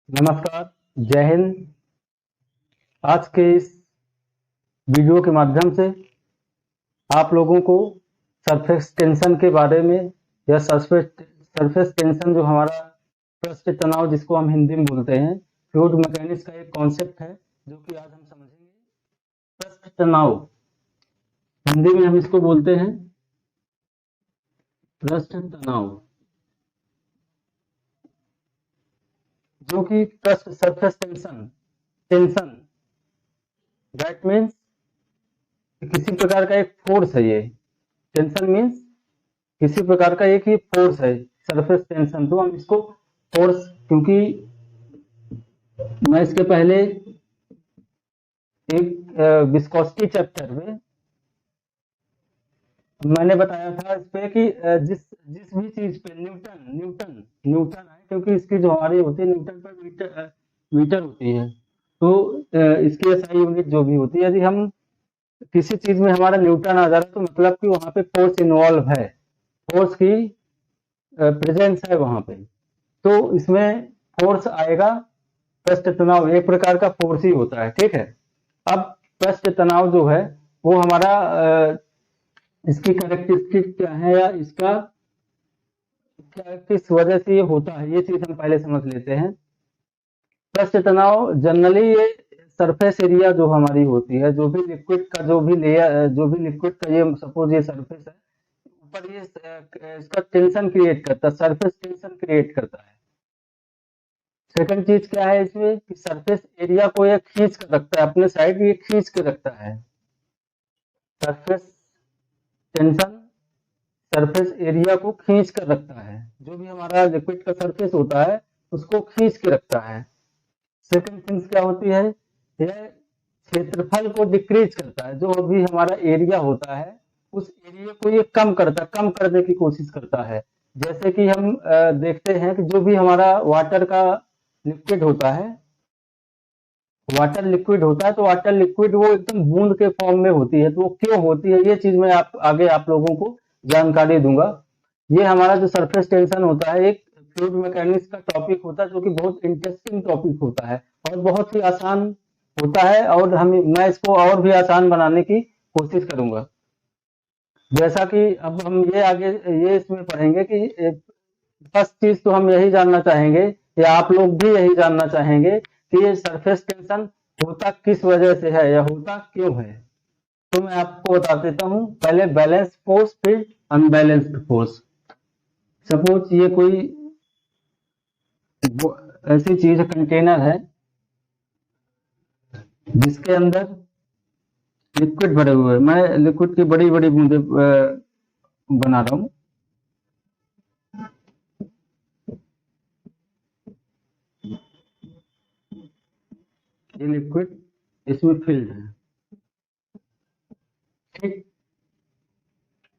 नमस्कार, जय हिंद। आज के इस वीडियो के माध्यम से आप लोगों को सरफेस टेंशन के बारे में या सरफेस टेंशन जो हमारा पृष्ठ तनाव जिसको हम हिंदी में बोलते हैं, फ्लूइड मैकेनिक्स का एक कॉन्सेप्ट है जो कि आज हम समझेंगे। पृष्ठ तनाव हिंदी में हम इसको बोलते हैं पृष्ठ तनाव, जो कि पृष्ठ surface tension tension that means किसी प्रकार का एक फोर्स है। ये टेंशन मीन्स किसी प्रकार का एक ही फोर्स है। सरफेस टेंशन तो हम इसको फोर्स, क्योंकि मैं इसके पहले एक विस्कोसिटी चैप्टर में मैंने बताया था इस पे कि जिस जिस भी चीज पे न्यूटन न्यूटन न्यूटन है, क्योंकि इसकी जो हमारी होती है न्यूटन पर मीटर मीटर होती है। तो इसकी एसआई यूनिट जो भी होती है, यदि हम किसी चीज में हमारा न्यूटन आ जा रहा है तो मतलब कि वहां पे फोर्स इन्वॉल्व है, फोर्स की प्रेजेंस है वहां पे। तो इसमें फोर्स आएगा। पृष्ठ तनाव एक प्रकार का फोर्स ही होता है, ठीक है। अब पृष्ठ तनाव जो है वो हमारा इसकी कैरेक्टरिस्टिक क्या है या इसका क्या किस वजह से ये होता है, ये चीज हम पहले समझ लेते हैं। पृष्ठ तनाव जनरली ये सरफेस एरिया जो हमारी होती है, जो भी लिक्विड का जो भी लेयर, जो भी लिक्विड का ये सपोज ये सरफेस है, ऊपर ये इसका टेंशन क्रिएट करता है, सरफेस टेंशन क्रिएट करता है। सेकंड चीज क्या है इसमें कि सरफेस एरिया को ये खींच कर रखता है अपने साइड, ये खींच के रखता है। सरफेस टेंशन सरफेस एरिया को खींच कर रखता है, जो भी हमारा लिक्विड का सरफेस होता है उसको खींच के रखता है। सेकंड थिंग्स क्या होती है, यह क्षेत्रफल को डिक्रीज करता है। जो भी हमारा एरिया होता है उस एरिया को ये कम करने की कोशिश करता है। जैसे कि हम देखते हैं कि जो भी हमारा वाटर का लिक्विड होता है, तो वाटर लिक्विड वो एकदम बूंद के फॉर्म में होती है। तो वो क्यों होती है, ये चीज मैं आगे आप लोगों को जानकारी दूंगा। ये हमारा जो सरफेस टेंशन होता है एक फ्लूइड मैकेनिक्स का टॉपिक होता है, जो कि बहुत इंटरेस्टिंग टॉपिक होता है और बहुत ही आसान होता है, और मैं इसको और भी आसान बनाने की कोशिश करूंगा। जैसा कि अब हम ये इसमें पढ़ेंगे कि फर्स्ट चीज तो हम यही जानना चाहेंगे या आप लोग भी यही जानना चाहेंगे कि ये सरफेस टेंशन होता किस वजह से है या होता क्यों है। तो मैं आपको बता देता हूँ। पहले बैलेंस फोर्स, फिर अनबैलेंस्ड फोर्स। सपोज ये कोई ऐसी चीज कंटेनर है जिसके अंदर लिक्विड भरे हुए हैं। मैं लिक्विड की बड़ी बड़ी बूंदे बना रहा हूँ। ये लिक्विड इसमें फिल्ड है, ठीक।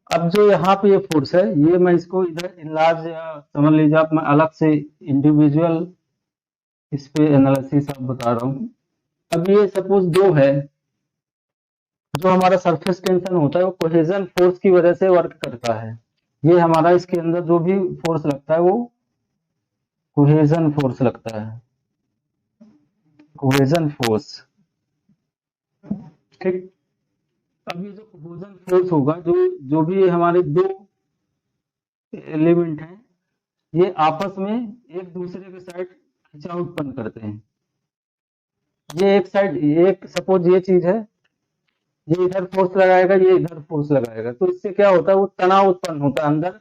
अब जो यहाँ पे ये फोर्स है, ये मैं इसको इधर इनलार्ज या समझ लीजिए आप, मैं अलग से इंडिविजुअल इस पे एनालिसिस आप बता रहा हूँ। अब ये सपोज दो है, जो हमारा सरफेस टेंशन होता है वो कोहेजन फोर्स की वजह से वर्क करता है। ये हमारा इसके अंदर जो भी फोर्स लगता है वो कोहेजन फोर्स लगता है, कोहेजन फोर्स, ठीक। अब ये जो कोहेजन फोर्स होगा, जो जो भी हमारे दो एलिमेंट हैं, ये आपस में एक दूसरे के साइड खिंचाव उत्पन्न करते हैं। ये एक साइड, एक सपोज ये चीज है, ये इधर फोर्स लगाएगा, ये इधर फोर्स लगाएगा, तो इससे क्या होता है, वो तनाव उत्पन्न होता है, अंदर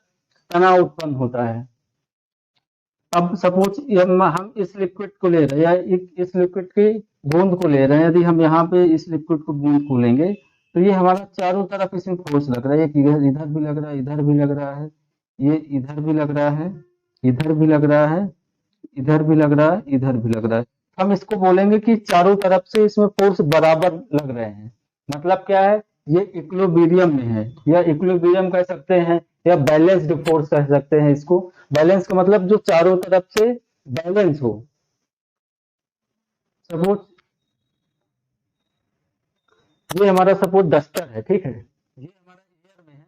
तनाव उत्पन्न होता है। अब सपोज हम इस लिक्विड को ले रहे हैं या इस लिक्विड की बूंद को ले रहे हैं, यदि हम यहाँ पे इस लिक्विड को बूंद को लेंगे तो ये हमारा चारों तरफ इसमें फोर्स लग रहा है। एक इधर इधर भी लग रहा है, इधर भी लग रहा है, ये इधर भी लग रहा है, इधर भी लग रहा है, इधर भी लग रहा है, इधर भी लग रहा है। हम इसको बोलेंगे कि चारों तरफ से इसमें फोर्स बराबर लग रहे हैं। मतलब क्या है, ये इक्विलिब्रियम में है, या इक्विलिब्रियम कह सकते हैं, या बैलेंस्ड फोर्स कह सकते हैं इसको। बैलेंस का मतलब जो चारों तरफ से बैलेंस हो। सपोज ये हमारा सपोज डस्टर है, ठीक है, ये हमारा एयर में है,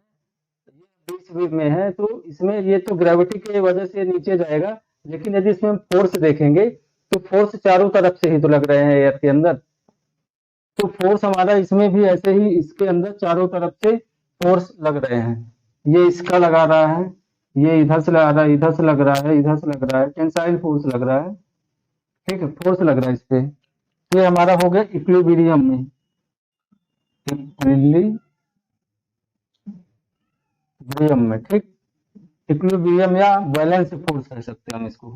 ये बीच बीच में है, तो इसमें ये तो ग्रेविटी की वजह से नीचे जाएगा। लेकिन यदि इसमें हम फोर्स देखेंगे तो फोर्स चारों तरफ से ही तो लग रहे हैं एयर के अंदर, तो फोर्स हमारा इसमें भी ऐसे ही इसके अंदर चारों तरफ से फोर्स लग रहे हैं। ये इसका लगा रहा है, ये इधर से लगा रहा है, इधर से लग रहा है, इधर से लग रहा है, टेंसाइल फोर्स लग रहा है। ठीक है, फोर्स लग रहा है इस पे। ये हमारा हो गया इक्विलिब्रियम में, इक्विलिब्रियम में। ठीक, इक्विलिब्रियम या बैलेंस फोर्स कह सकते हैं हम इसको,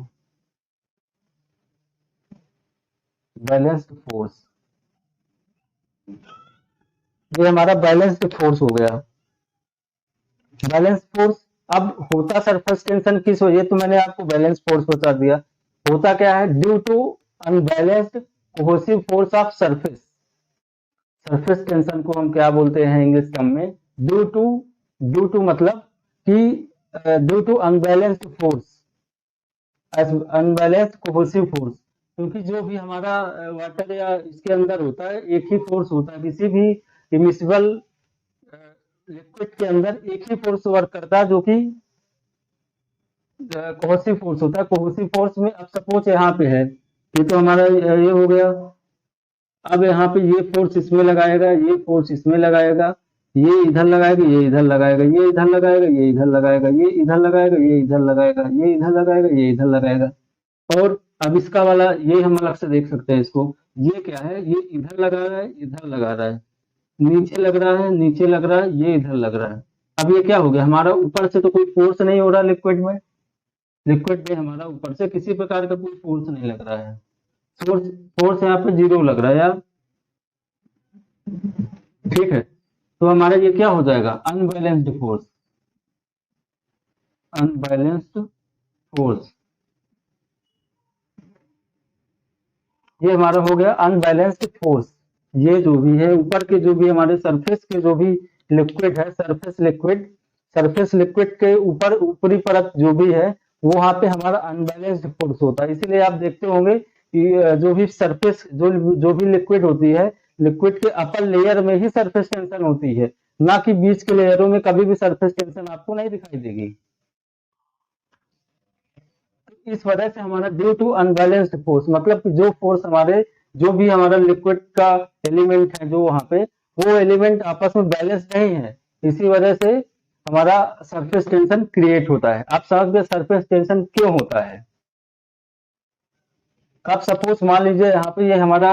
बैलेंस्ड फोर्स। ये हमारा बैलेंस्ड फोर्स हो गया, बैलेंस फोर्स। अब होता सरफेस टेंशन किस वजह, तो मैंने आपको बैलेंस फोर्स बता दिया। होता क्या है, due to unbalanced cohesive force of surface. Surface tension को हम क्या बोलते हैं इंग्लिश टर्म में, ड्यू टू मतलब कि due to unbalanced force, unbalanced cohesive force. क्योंकि जो भी हमारा वाटर या इसके अंदर होता है एक ही फोर्स होता है, किसी भी इमिसिबल लिक्विड के अंदर एक ही फोर्स वर्क करता है जो कि कोहेसिव फोर्स होता है। कोहेसिव फोर्स में अब सपोज यहाँ पे है, ये तो हमारा ये हो गया। अब यहाँ पे ये फोर्स इसमें लगाएगा, ये फोर्स इसमें लगाएगा, ये इधर लगाएगा, ये इधर लगाएगा, ये इधर लगाएगा, ये इधर लगाएगा, ये इधर लगाएगा, ये इधर लगाएगा, ये इधर लगाएगा, ये इधर लगाएगा। और अब इसका वाला ये हम अलग से देख सकते हैं इसको, ये क्या है, ये इधर लगा रहा है, इधर लगा रहा है, नीचे लग रहा है, नीचे लग रहा है, ये इधर लग रहा है। अब ये क्या हो गया, हमारा ऊपर से तो कोई फोर्स नहीं हो रहा लिक्विड में, लिक्विड में हमारा ऊपर से किसी प्रकार का कोई फोर्स नहीं लग रहा है। फोर्स फोर्स यहाँ पे जीरो लग रहा है यार। ठीक है, तो हमारा ये क्या हो जाएगा, अनबैलेंस्ड फोर्स, अनबैलेंस्ड फोर्स। ये हमारा हो गया अनबैलेंस्ड फोर्स। ये जो भी है ऊपर के जो भी हमारे सरफेस के जो भी लिक्विड है, सरफेस लिक्विड के ऊपर ऊपरी परत जो भी है वो वहां पे हमारा अनबैलेंस्ड फोर्स होता है। इसीलिए आप देखते होंगे कि जो भी सरफेस जो भी लिक्विड होती है, लिक्विड के अपर लेयर में ही सरफेस टेंशन होती है, ना कि बीच के लेयरों में कभी भी सरफेस टेंशन आपको नहीं दिखाई देगी। इस वजह से हमारा ड्यू टू अनबैलेंस्ड फोर्स, मतलब कि जो फोर्स हमारे जो भी हमारा लिक्विड का एलिमेंट है जो वहां पे, वो एलिमेंट आपस में बैलेंस नहीं है, इसी वजह से हमारा सरफेस टेंशन क्रिएट होता है। आप समझ गए सरफेस टेंशन क्यों होता है। अब सपोज मान लीजिए यहाँ पे ये हमारा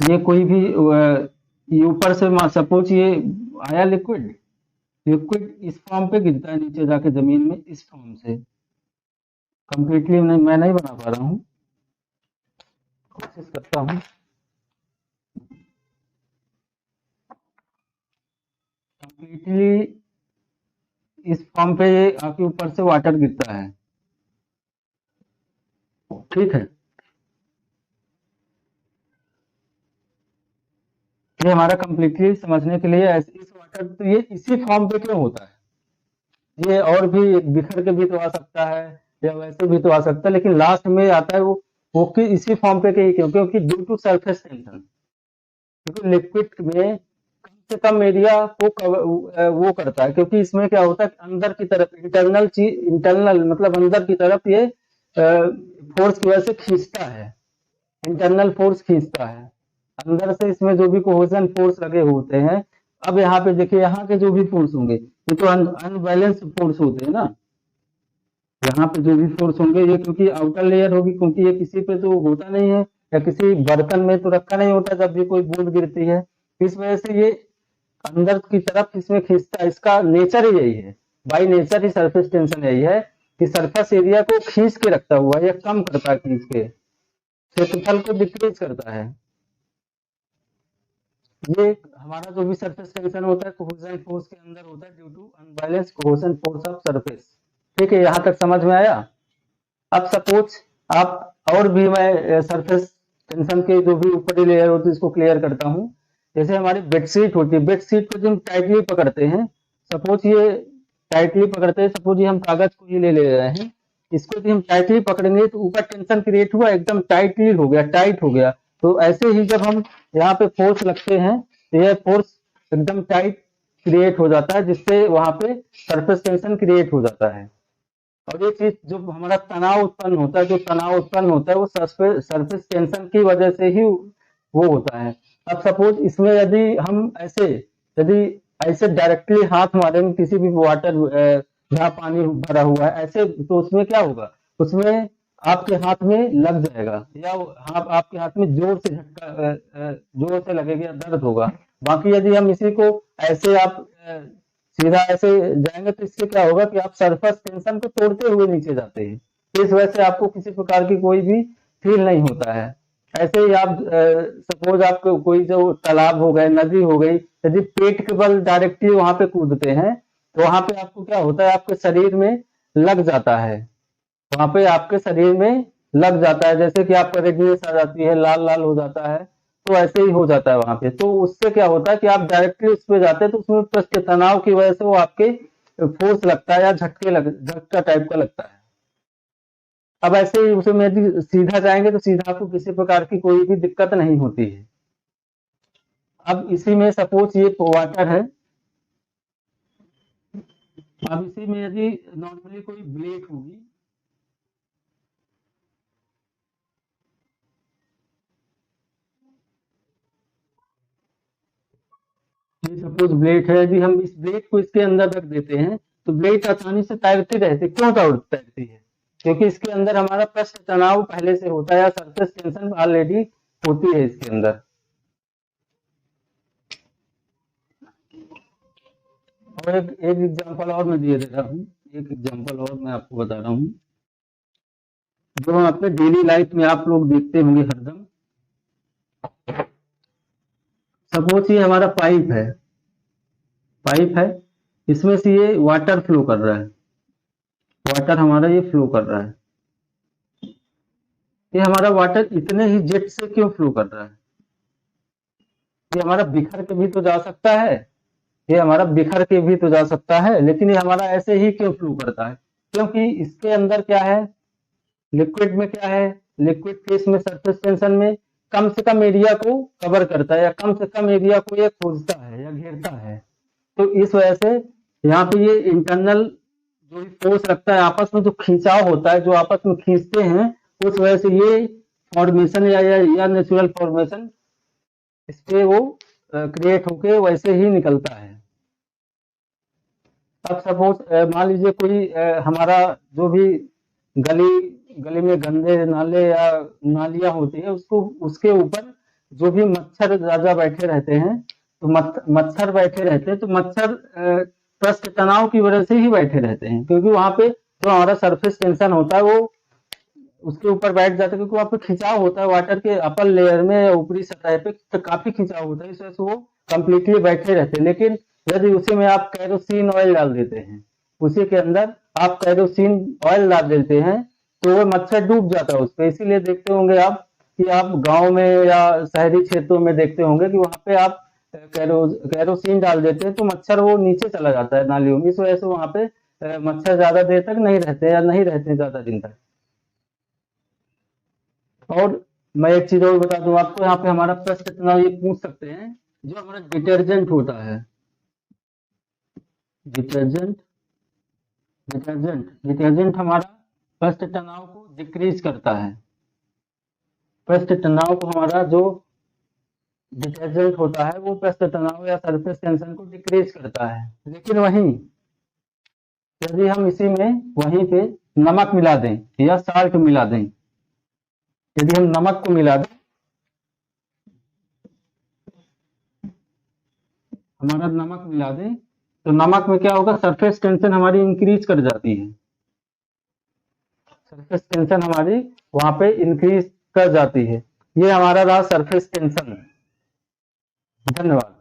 ये कोई भी ये ऊपर से सपोज ये आया लिक्विड, लिक्विड इस फॉर्म पे गिरता है नीचे जाके जमीन में, इस फॉर्म से कंप्लीटली मैं नहीं बना पा रहा हूँ, कोशिश करता हूँ। कंप्लीटली इस फॉर्म पे ये आपके ऊपर से वाटर गिरता है। ठीक है, ये हमारा कंप्लीटली समझने के लिए इस वाटर, तो ये इसी फॉर्म पे क्यों होता है, ये और भी बिखर के भी तो आ सकता है या वैसे भी तो आ सकता है, लेकिन लास्ट में आता है वो कि इसी फॉर्म पे क्यों, क्योंकि ड्यू टू सरफेस टेंशन, क्योंकि लिक्विड में कम से कम एरिया को वो करता है, क्योंकि इसमें क्या होता है अंदर की तरफ इंटरनल मतलब अंदर की तरफ ये फोर्स की वजह से खींचता है, इंटरनल फोर्स खींचता है अंदर से, इसमें जो भी कोहेजन फोर्स लगे होते हैं। अब यहाँ पे देखिए यहाँ के जो भी फोर्स होंगे ये तो अनबैलेंस फोर्स होते हैं ना, यहाँ पे जो भी फोर्स होंगे ये क्योंकि आउटर लेयर होगी, क्योंकि ये किसी पे तो होता नहीं है या किसी बर्तन में तो रखा नहीं होता जब भी कोई बूंद गिरती है, इस वजह से ये अंदर की तरफ इसमें खींचता है। इसका नेचर ही यही है, by nature he surface tension यही है कि सरफेस एरिया को खींच के रखता हुआ या कम करता है, खींच के क्षेत्रफल को डिक्रीज करता है। ये हमारा जो भी सरफेस टेंशन होता है कोहेजन फोर्स के अंदर होता है due to unbalance cohesion force of surface. ठीक है, यहाँ तक समझ में आया। अब सपोज आप और भी मैं सरफेस टेंशन के जो भी ऊपरी लेयर होती है इसको क्लियर करता हूँ। जैसे हमारी बेडशीट होती है, बेडशीट को जब हम टाइटली पकड़ते हैं, सपोज ये टाइटली पकड़ते हैं, सपोज ये हम कागज को ही ले रहे हैं, इसको यदि हम टाइटली पकड़ेंगे तो ऊपर टेंशन क्रिएट हुआ, एकदम टाइटली हो गया, टाइट हो गया। तो ऐसे ही जब हम यहाँ पे फोर्स लगते हैं तो यह फोर्स एकदम टाइट क्रिएट हो जाता है, जिससे वहां पे सरफेस टेंशन क्रिएट हो जाता है। और ये चीज जो हमारा तनाव उत्पन्न होता है, जो तनाव उत्पन्न होता है वो सरफेस टेंशन की वजह से ही वो होता है। अब सपोज इसमें यदि ऐसे डायरेक्टली हाथ मारेंगे किसी भी वाटर जहाँ पानी भरा हुआ है ऐसे, तो उसमें क्या होगा, उसमें आपके हाथ में लग जाएगा, या आपके हाथ में जोर से झटका जोर से लगेगा या दर्द होगा। बाकी यदि हम इसी को ऐसे आप सीधा ऐसे जाएंगे तो इससे क्या होगा कि आप सरफेस टेंशन को तोड़ते हुए नीचे जाते हैं, तो इस वजह से आपको किसी प्रकार की कोई भी फील नहीं होता है। ऐसे ही आप सपोज आपको कोई जो तालाब हो गए, नदी हो गई, यदि पेट के बल डायरेक्टली वहां पे कूदते हैं तो वहां पे आपको क्या होता है, आपके शरीर में लग जाता है, वहां पे आपके शरीर में लग जाता है, जैसे कि आपका रेडनेस आ जाती है, लाल लाल हो जाता है, तो ऐसे ही हो जाता है वहां पे। तो उससे क्या होता है कि आप डायरेक्टली उस पे जाते हैं तो उसमें पृष्ठ तनाव की वजह से वो आपके फोर्स लगता है या झटका टाइप का लगता है। अब ऐसे ही उसमें यदि सीधा जाएंगे तो सीधा आपको किसी प्रकार की कोई भी दिक्कत नहीं होती है। अब इसी में सपोज ये वाटर है, अब इसी में यदि नॉर्मली कोई ब्लेड होगी, ये सपोज ब्लेड है, यदि हम इस ब्लेड को इसके अंदर रख देते हैं तो ब्लेड आसानी से तैरती रहती। क्यों तैरती है? क्योंकि इसके अंदर हमारा पृष्ठ तनाव पहले से होता है या सरफेस टेंशन ऑलरेडी होती है इसके अंदर। और एक एक एग्जांपल और मैं दिए दे रहा हूँ, एक एग्जांपल और मैं आपको बता रहा हूँ जो हम अपने डेली लाइफ में आप लोग देखते होंगे हरदम। सपोज ये हमारा पाइप है, इसमें से ये वाटर फ्लो कर रहा है, वाटर हमारा ये फ्लो कर रहा है, ये हमारा वाटर इतने ही जेट से क्यों फ्लो कर रहा है? ये हमारा बिखर के भी तो जा सकता है, ये हमारा बिखर के भी तो जा सकता है, लेकिन ये हमारा ऐसे ही क्यों फ्लो करता है? क्योंकि इसके अंदर क्या है, लिक्विड में क्या है, लिक्विड फेस में सरफेस टेंशन में कम से कम एरिया को कवर करता है या कम से कम एरिया को ये खोजता है या घेरता है। तो इस वजह से यहाँ पे ये इंटरनल जो फोर्स लगता है, आपस में जो खिंचाव होता है, जो आपस में खींचते हैं, उस वजह से ये फॉर्मेशन या नेचुरल फॉर्मेशन इस पे वो क्रिएट होके वैसे ही निकलता है। अब सपोज मान लीजिए कोई हमारा जो भी गली गली में गंदे नाले या नालियां होती है, उसको उसके ऊपर जो भी मच्छर ज्यादा बैठे रहते हैं, तो मच्छर बैठे रहते हैं, तो मच्छर पृष्ठ तनाव की वजह से ही बैठे रहते हैं, क्योंकि वहां पे जो हमारा सरफेस टेंशन होता है वो उसके ऊपर बैठ जाता है, क्योंकि वहां पे खिंचाव होता है वाटर के अपर लेयर में या ऊपरी सतह पे, तो काफी खिंचाव होता है, इस वजह से वो कंप्लीटली बैठे रहते हैं। लेकिन यदि उसी में आप कैरोसिन ऑयल डाल देते हैं, उसी के अंदर आप कैरोसिन ऑयल डाल देते हैं, तो वो मच्छर डूब जाता है उस पर। इसीलिए देखते होंगे आप कि आप गांव में या शहरी क्षेत्रों में देखते होंगे कि वहां पे आप कैरोसिन डाल देते हैं तो मच्छर वो नीचे चला जाता है नालियों में, इस वजह से वहां पे मच्छर ज्यादा देर तक नहीं रहते या नहीं रहते ज्यादा दिन तक। और मैं एक चीज और बता दूं आपको, यहाँ पे हमारा प्रश्न इतना ये पूछ सकते हैं, जो हमारा डिटर्जेंट होता है, डिटर्जेंट डिटर्जेंट हमारा पृष्ठ तनाव को डिक्रीज करता है। पृष्ठ तनाव को हमारा जो डिटर्जेंट होता है वो पृष्ठ तनाव या सरफेस टेंशन को डिक्रीज करता है। लेकिन वहीं यदि हम इसी में वहीं पे नमक मिला दें या साल्ट मिला दें, यदि हम नमक को मिला दें, हमारा नमक मिला दें, तो नमक में क्या होगा, सरफेस टेंशन हमारी इंक्रीज कर जाती है, सरफेस टेंशन हमारी वहां पे इंक्रीज कर जाती है। ये हमारा रहा सरफेस टेंशन। धन्यवाद।